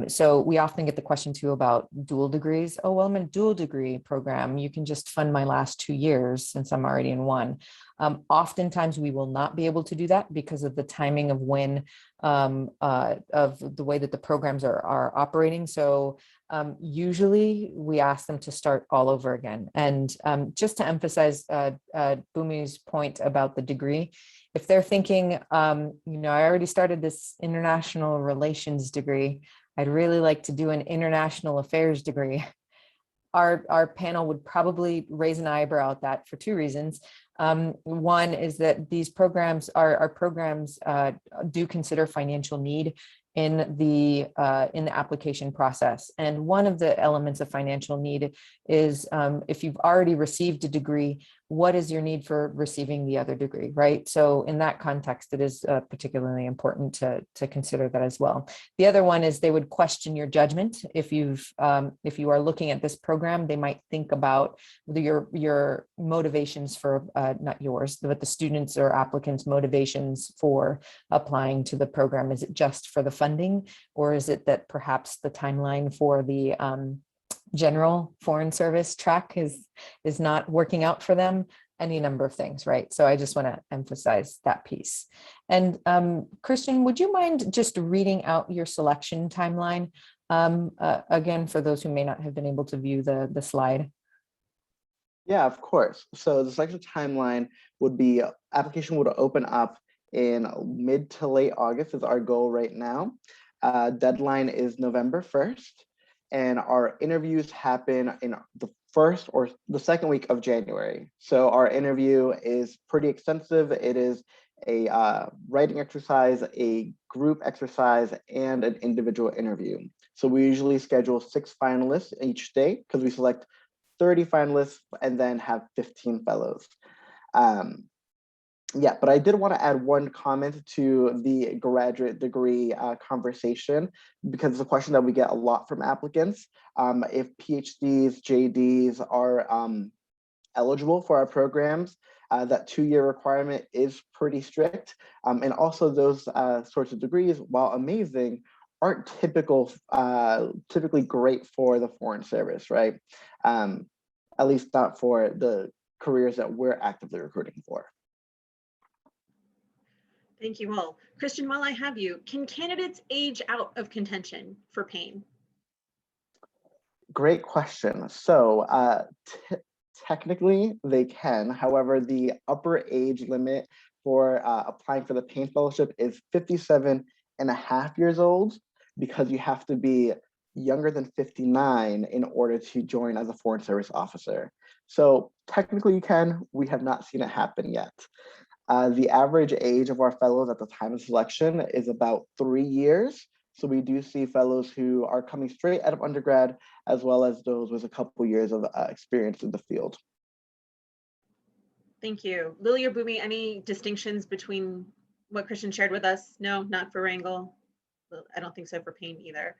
So we often get the question too about dual degrees. Oh, well, I'm in a dual degree program. You can just fund my last 2 years since I'm already in one. Oftentimes we will not be able to do that because of the timing of when, of the way that the programs are operating. So usually we ask them to start all over again. And just to emphasize Bumi's point about the degree, if they're thinking, I already started this international relations degree, I'd really like to do an international affairs degree. Our panel would probably raise an eyebrow at that for 2 reasons. One is that these programs, our programs do consider financial need in the application process. And one of the elements of financial need is if you've already received a degree, what is your need for receiving the other degree, right? So in that context, it is particularly important to consider that as well. The other one is they would question your judgment. If you are looking at this program, they might think about your motivations for, not yours, but the students or applicants' motivations for applying to the program. Is it just for the funding, or is it that perhaps the timeline for the general foreign service track is not working out for them? any number of things, right? So I just want to emphasize that piece. And Christian, would you mind just reading out your selection timeline again, for those who may not have been able to view the slide? Yeah, of course. So the selection timeline would be, application would open up in mid to late August is our goal right now. Deadline is November 1st, and our interviews happen in the first or the second week of January. So our interview is pretty extensive. It is a writing exercise, a group exercise, and an individual interview. So we usually schedule 6 finalists each day because we select 30 finalists and then have 15 fellows. Yeah, but I did want to add one comment to the graduate degree conversation, because it's a question that we get a lot from applicants. If PhDs, JDs are eligible for our programs, that 2-year requirement is pretty strict. And also those sorts of degrees, while amazing, aren't typically great for the Foreign Service, right? At least not for the careers that we're actively recruiting for. Thank you all. Christian, while I have you, can candidates age out of contention for Payne? Great question. So technically they can. However, the upper age limit for applying for the Payne Fellowship is 57.5 years old, because you have to be younger than 59 in order to join as a Foreign Service officer. So technically you can. We have not seen it happen yet. The average age of our fellows at the time of selection is about 3 years. So we do see fellows who are coming straight out of undergrad, as well as those with a couple years of experience in the field. Thank you. Lily or Bumi, any distinctions between what Christian shared with us? No, not for Rangel. Well, I don't think so for Payne either.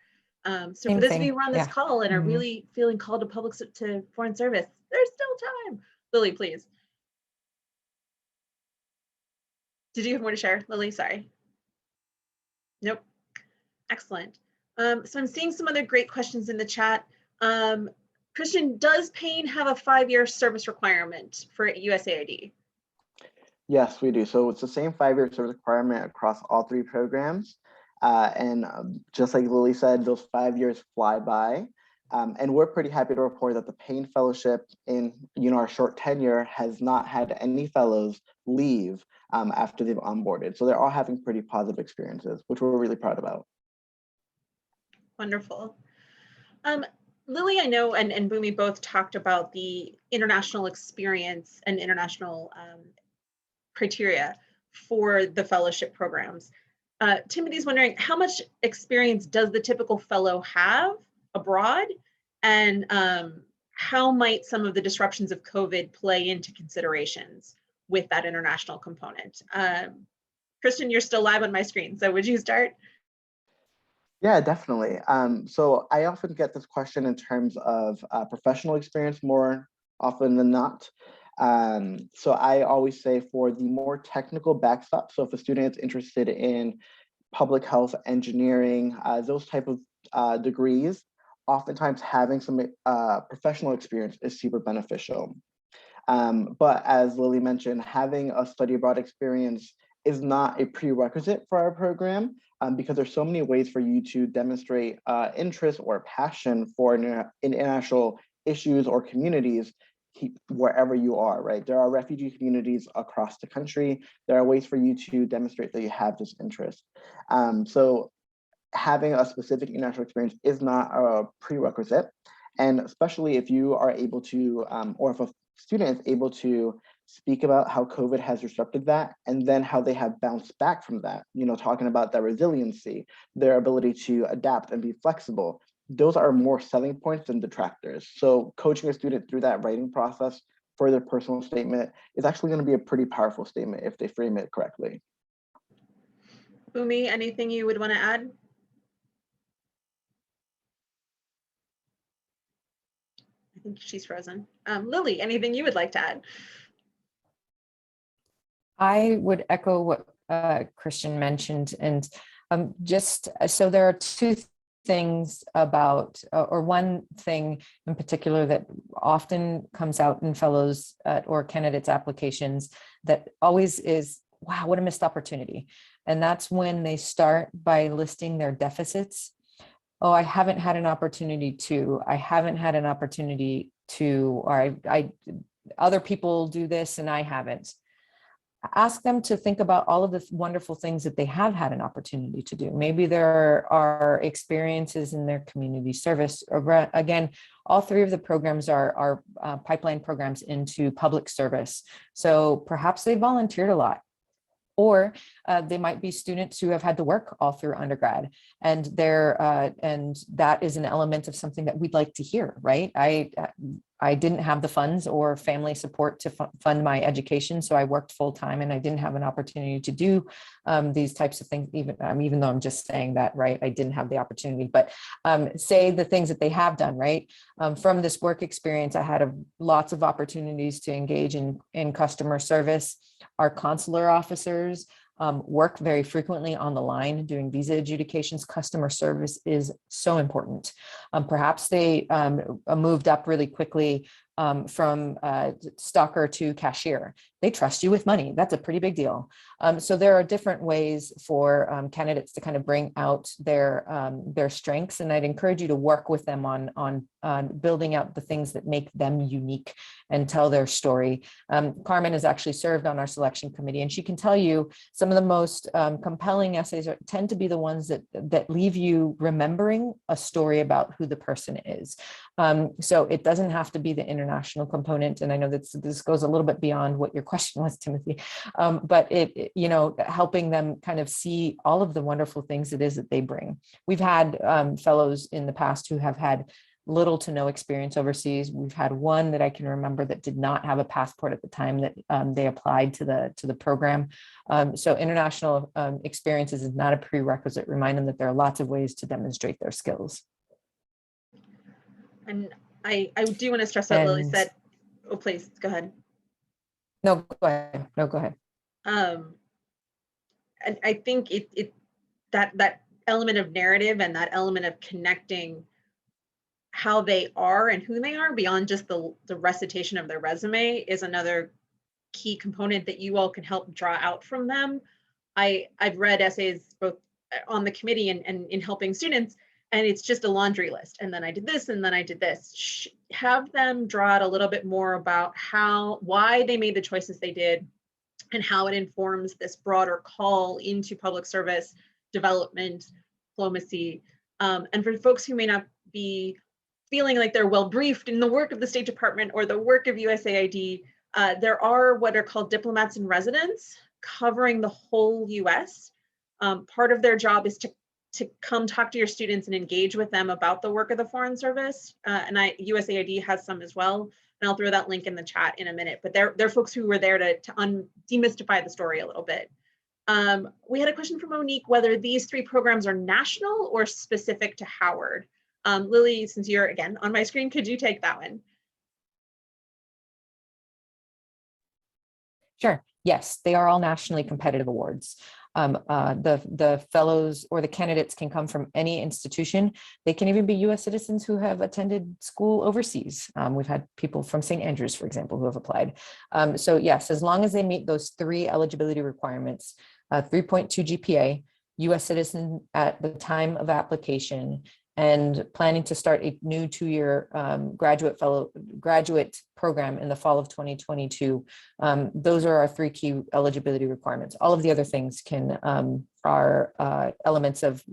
So for those of you who are on this call and are really feeling called to foreign service, there's still time. Lily, please. Did you have more to share, Lily? Sorry. Nope. Excellent. So I'm seeing some other great questions in the chat. Christian, does Payne have a 5-year service requirement for USAID? Yes, we do. So it's the same 5-year service requirement across all 3 programs. And just like Lily said, those 5 years fly by. And we're pretty happy to report that the Payne Fellowship in our short tenure has not had any fellows leave after they've onboarded. So they're all having pretty positive experiences, which we're really proud about. Wonderful. Lily, I know, and Bumi both talked about the international experience and international criteria for the fellowship programs. Timothy's wondering, how much experience does the typical fellow have abroad? And how might some of the disruptions of COVID play into considerations with that international component? Christian, you're still live on my screen, so would you start? Yeah, definitely. So I often get this question in terms of professional experience more often than not. So I always say for the more technical backstop, so if a student is interested in public health, engineering, those type of degrees, oftentimes having some professional experience is super beneficial. But as Lily mentioned, having a study abroad experience is not a prerequisite for our program, because there's so many ways for you to demonstrate interest or passion for international issues or communities wherever you are, right? There are refugee communities across the country. There are ways for you to demonstrate that you have this interest. So having a specific international experience is not a prerequisite. And especially if you are able to, or if a student is able to speak about how COVID has disrupted that, and then how they have bounced back from that, talking about their resiliency, their ability to adapt and be flexible. Those are more selling points than detractors. So coaching a student through that writing process for their personal statement is actually going to be a pretty powerful statement if they frame it correctly. Bumi, anything you would want to add? I think she's frozen. Lily, anything you would like to add? I would echo what Christian mentioned, and just so there are 2 things about, or one thing in particular that often comes out in fellows or candidates applications that always is, wow, what a missed opportunity. And that's when they start by listing their deficits. Oh, I haven't had an opportunity to, I haven't had an opportunity to, or I other people do this and I haven't. Ask them to think about all of the wonderful things that they have had an opportunity to do. Maybe there are experiences in their community service. Or again, all three of the programs are pipeline programs into public service. So perhaps they volunteered a lot. Or they might be students who have had to work all through undergrad, and that is an element of something that we'd like to hear, right? I didn't have the funds or family support to fund my education, so I worked full time, and I didn't have an opportunity to do these types of things. Even though I'm just saying that, right? I didn't have the opportunity, but say the things that they have done, right? From this work experience, I had lots of opportunities to engage in customer service. Our consular officers work very frequently on the line doing visa adjudications. Customer service is so important. Perhaps they moved up really quickly from stalker to cashier. They trust you with money. That's a pretty big deal. So there are different ways for candidates to kind of bring out their strengths, and I'd encourage you to work with them on building out the things that make them unique and tell their story. Carmen has actually served on our selection committee, and she can tell you some of the most compelling essays tend to be the ones that leave you remembering a story about who the person is. So it doesn't have to be the international component, and I know that this goes a little bit beyond what your question was, Timothy, but helping them kind of see all of the wonderful things it is that they bring. We've had fellows in the past who have had little to no experience overseas. We've had one that I can remember that did not have a passport at the time that they applied to the program. So international experiences is not a prerequisite. Remind them that there are lots of ways to demonstrate their skills. And I do want to stress that Lily said, oh, please go ahead. No, go ahead. No, go ahead. And I think that element of narrative and that element of connecting how they are and who they are beyond just the recitation of their resume is another key component that you all can help draw out from them. I've read essays both on the committee and in helping students, and it's just a laundry list. And then I did this, and then I did this. Have them draw out a little bit more about why they made the choices they did, and how it informs this broader call into public service, development, diplomacy. And for folks who may not be feeling like they're well briefed in the work of the State Department or the work of USAID, there are what are called diplomats in residence covering the whole US. Part of their job is to come talk to your students and engage with them about the work of the Foreign Service. And USAID has some as well. And I'll throw that link in the chat in a minute, but they're folks who were there to demystify the story a little bit. We had a question from Monique, whether these three programs are national or specific to Howard. Lily, since you're again on my screen, could you take that one? Sure. Yes, they are all nationally competitive awards. The fellows or the candidates can come from any institution. They can even be US citizens who have attended school overseas. We've had people from St. Andrews, for example, who have applied. So yes, as long as they meet those three eligibility requirements, 3.2 GPA, US citizen at the time of application, and planning to start a new 2-year graduate program in the fall of 2022. Those are our three key eligibility requirements. All of the other things are elements of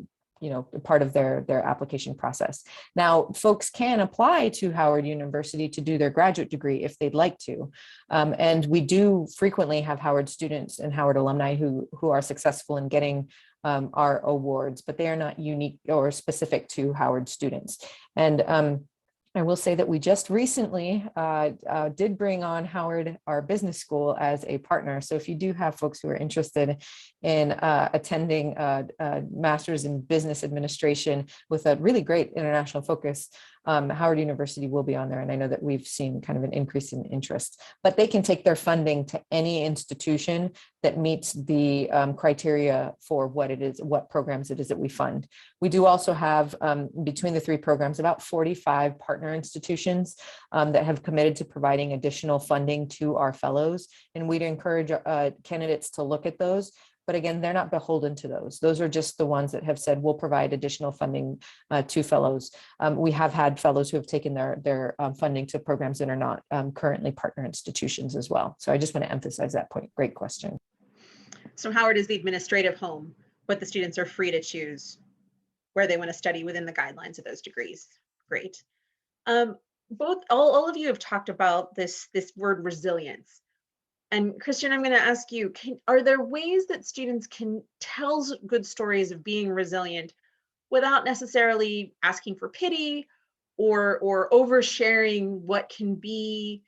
part of their application process. Now, folks can apply to Howard University to do their graduate degree if they'd like to. And we do frequently have Howard students and Howard alumni who are successful in getting our awards, but they are not unique or specific to Howard students. And I will say that we just recently did bring on Howard, our business school, as a partner. So if you do have folks who are interested in attending a master's in business administration with a really great international focus, Howard University will be on there. And I know that we've seen kind of an increase in interest, but they can take their funding to any institution that meets the criteria for what it is, what programs it is that we fund. We do also have, between the three programs, about 45 partner institutions that have committed to providing additional funding to our fellows. And we'd encourage candidates to look at those. But again, they're not beholden to those. Those are just the ones that have said, we'll provide additional funding to fellows. We have had fellows who have taken their funding to programs that are not currently partner institutions as well. So I just want to emphasize that point. Great question. So Howard is the administrative home, but the students are free to choose where they want to study within the guidelines of those degrees. Great. All of you have talked about this word resilience. And Christian, I'm going to ask you, are there ways that students can tell good stories of being resilient without necessarily asking for pity or oversharing what can be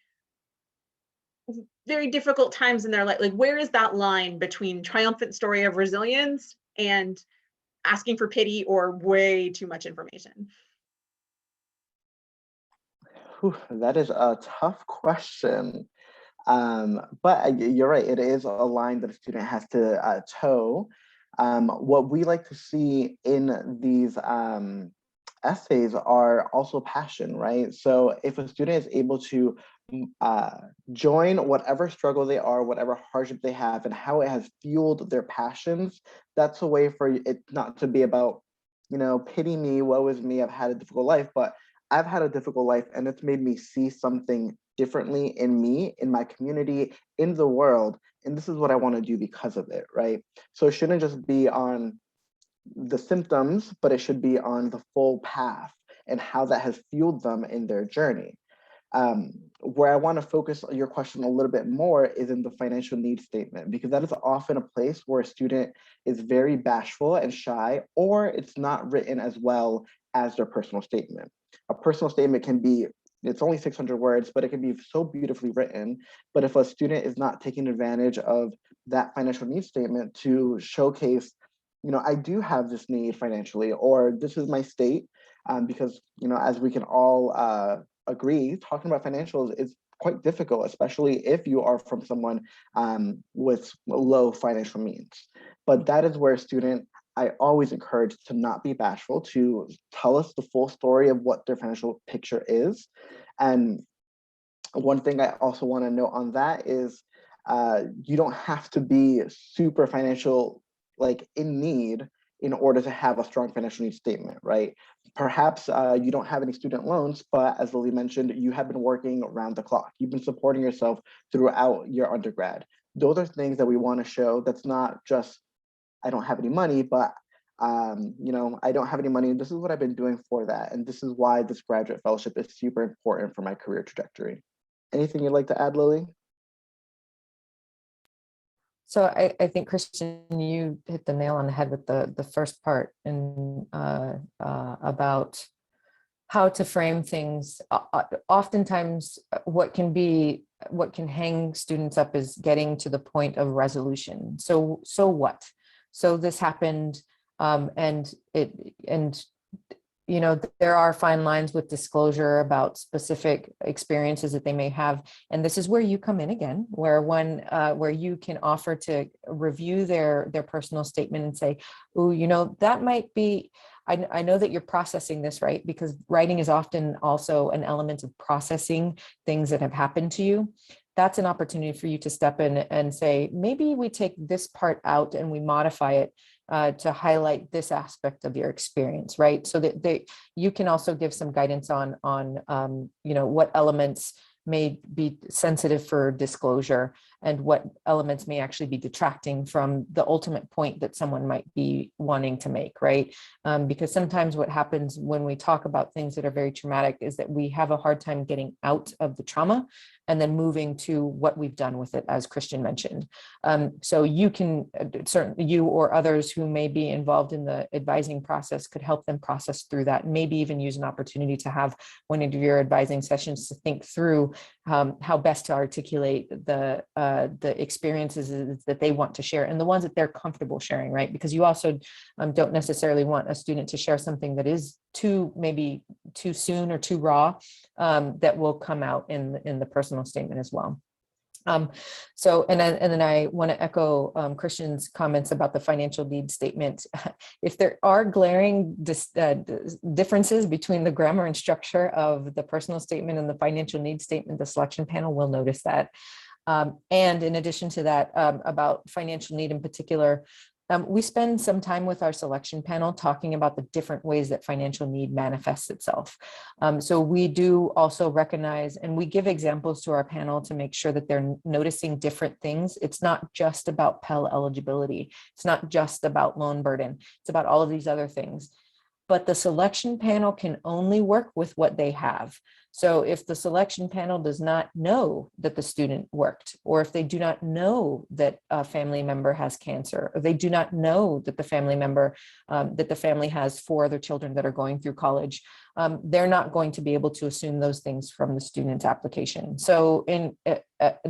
very difficult times in their life? Like, where is that line between triumphant story of resilience and asking for pity or way too much information? Whew, that is a tough question. But you're right, it is a line that a student has to toe. What we like to see in these essays are also passion, right? So if a student is able to join whatever struggle they are, whatever hardship they have, and how it has fueled their passions, that's a way for it not to be about, pity me, woe is me, I've had a difficult life, but I've had a difficult life and it's made me see something differently in me, in my community, in the world. And this is what I want to do because of it, right? So it shouldn't just be on the symptoms, but it should be on the full path and how that has fueled them in their journey. Where I want to focus your question a little bit more is in the financial needs statement, because that is often a place where a student is very bashful and shy, or it's not written as well as their personal statement. A personal statement can be, it's only 600 words, but it can be so beautifully written. But if a student is not taking advantage of that financial needs statement to showcase, I do have this need financially, or this is my state, because, as we can all agree, talking about financials is quite difficult, especially if you are from someone with low financial means. But that is where a student, I always encourage to not be bashful, to tell us the full story of what their financial picture is. And one thing I also want to note on that is you don't have to be super financial, like in need, in order to have a strong financial needs statement, right? Perhaps you don't have any student loans, but as Lily mentioned, you have been working around the clock. You've been supporting yourself throughout your undergrad. Those are things that we want to show. That's not just, I don't have any money, but I don't have any money. This is what I've been doing for that. And this is why this graduate fellowship is super important for my career trajectory. Anything you'd like to add, Lily? So I think, Christian, you hit the nail on the head with the first part and about how to frame things. Oftentimes, what can hang students up is getting to the point of resolution. So what? So this happened, there are fine lines with disclosure about specific experiences that they may have. And this is where you come in again, where you can offer to review their personal statement and say, oh, that might be, I know that you're processing this, right? Because writing is often also an element of processing things that have happened to you. That's an opportunity for you to step in and say, maybe we take this part out and we modify it to highlight this aspect of your experience, right? So that you can also give some guidance on what elements may be sensitive for disclosure and what elements may actually be detracting from the ultimate point that someone might be wanting to make, right? Because sometimes what happens when we talk about things that are very traumatic is that we have a hard time getting out of the trauma and then moving to what we've done with it, as Christian mentioned. So you can, certainly you or others who may be involved in the advising process could help them process through that, maybe even use an opportunity to have one of your advising sessions to think through how best to articulate the experiences that they want to share and the ones that they're comfortable sharing, right? Because you also don't necessarily want a student to share something that is maybe too soon or too raw, that will come out in the personal statement as well. So, and then I want to echo Christian's comments about the financial need statement. If there are glaring differences between the grammar and structure of the personal statement and the financial need statement, the selection panel will notice that. And in addition to that, about financial need in particular, we spend some time with our selection panel talking about the different ways that financial need manifests itself. So we do also recognize, and we give examples to our panel to make sure that they're noticing different things. It's not just about Pell eligibility. It's not just about loan burden. It's about all of these other things. But the selection panel can only work with what they have. So if the selection panel does not know that the student worked, or if they do not know that a family member has cancer, or they do not know that the family member, that the family has 4 other children that are going through college, they're not going to be able to assume those things from the student's application. So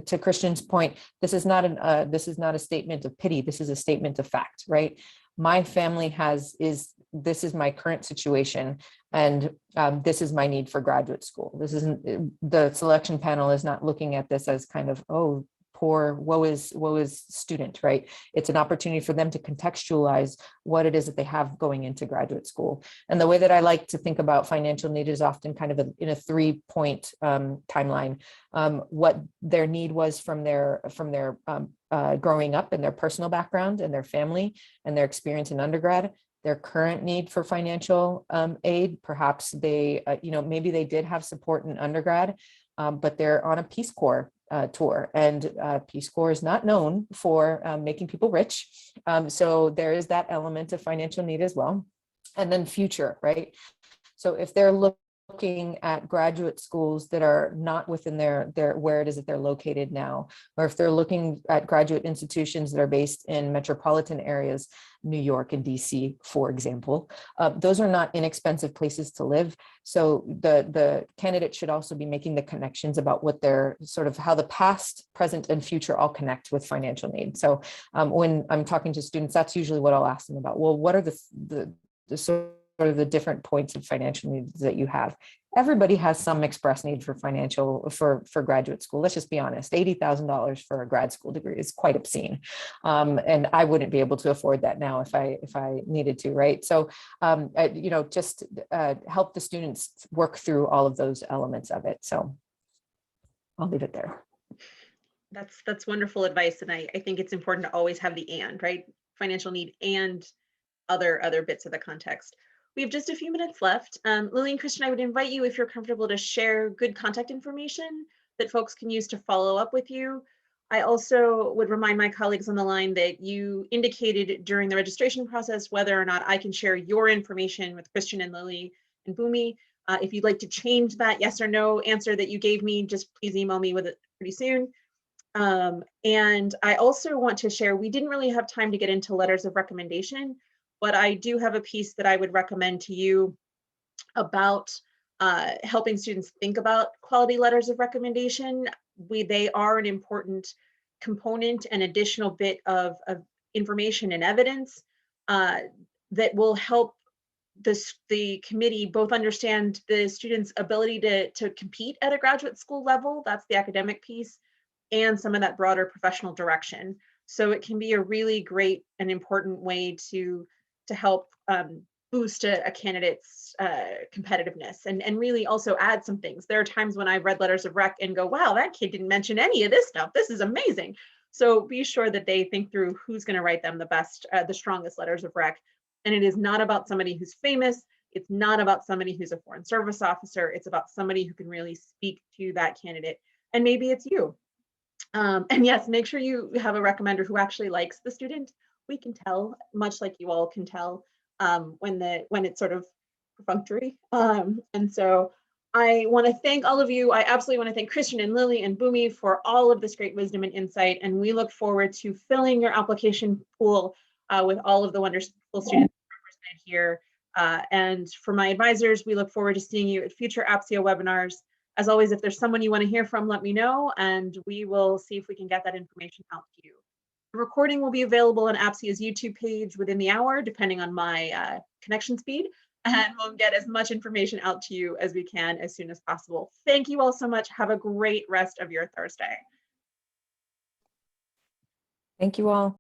to Christian's point, this is not a statement of pity. This is a statement of fact, right? My family this is my current situation, and this is my need for graduate school. This isn't, the selection panel is not looking at this as kind of, oh, poor, woe is student, right? It's an opportunity for them to contextualize what it is that they have going into graduate school. And the way that I like to think about financial need is often kind of in a 3-point timeline. What their need was from their growing up and their personal background and their family and their experience in undergrad, their current need for financial aid. Perhaps they, maybe they did have support in undergrad, but they're on a Peace Corps tour, and Peace Corps is not known for making people rich. So there is that element of financial need as well. And then future, right? So if they're looking at graduate schools that are not within their where it is that they're located now, or if they're looking at graduate institutions that are based in metropolitan areas, New York and DC, for example, those are not inexpensive places to live. So the candidate should also be making the connections about what their sort of how the past, present, and future all connect with financial need. So when I'm talking to students, that's usually what I'll ask them about. Well, what are the sort of the different points of financial needs that you have? Everybody has some express need for for graduate school. Let's just be honest, $80,000 for a grad school degree is quite obscene. And I wouldn't be able to afford that now if I needed to, right? So, just help the students work through all of those elements of it. So I'll leave it there. That's wonderful advice. And I think it's important to always have the and, right? Financial need and other bits of the context. We have just a few minutes left. Lily and Christian, I would invite you, if you're comfortable, to share good contact information that folks can use to follow up with you. I also would remind my colleagues on the line that you indicated during the registration process whether or not I can share your information with Christian and Lily and Boomi. If you'd like to change that yes or no answer that you gave me, just please email me with it pretty soon. And I also want to share, we didn't really have time to get into letters of recommendation, but I do have a piece that I would recommend to you about helping students think about quality letters of recommendation. They are an important component and additional bit of information and evidence that will help the committee both understand the student's ability to compete at a graduate school level, that's the academic piece, and some of that broader professional direction. So it can be a really great and important way to help boost a candidate's competitiveness and really also add some things. There are times when I've read letters of rec and go, wow, that kid didn't mention any of this stuff. This is amazing. So be sure that they think through who's going to write them the best, the strongest letters of rec. And it is not about somebody who's famous. It's not about somebody who's a foreign service officer. It's about somebody who can really speak to that candidate. And maybe it's you. And yes, make sure you have a recommender who actually likes the student. We can tell, much like you all can tell when it's sort of perfunctory. And so I want to thank all of you. I absolutely want to thank Christian and Lily and Boomi for all of this great wisdom and insight. And we look forward to filling your application pool with all of the wonderful students represented here. And for my advisors, we look forward to seeing you at future APSIA webinars. As always, if there's someone you want to hear from, let me know, and we will see if we can get that information out to you. The recording will be available on APSIA's YouTube page within the hour, depending on my connection speed, and we'll get as much information out to you as we can as soon as possible. Thank you all so much. Have a great rest of your Thursday. Thank you all.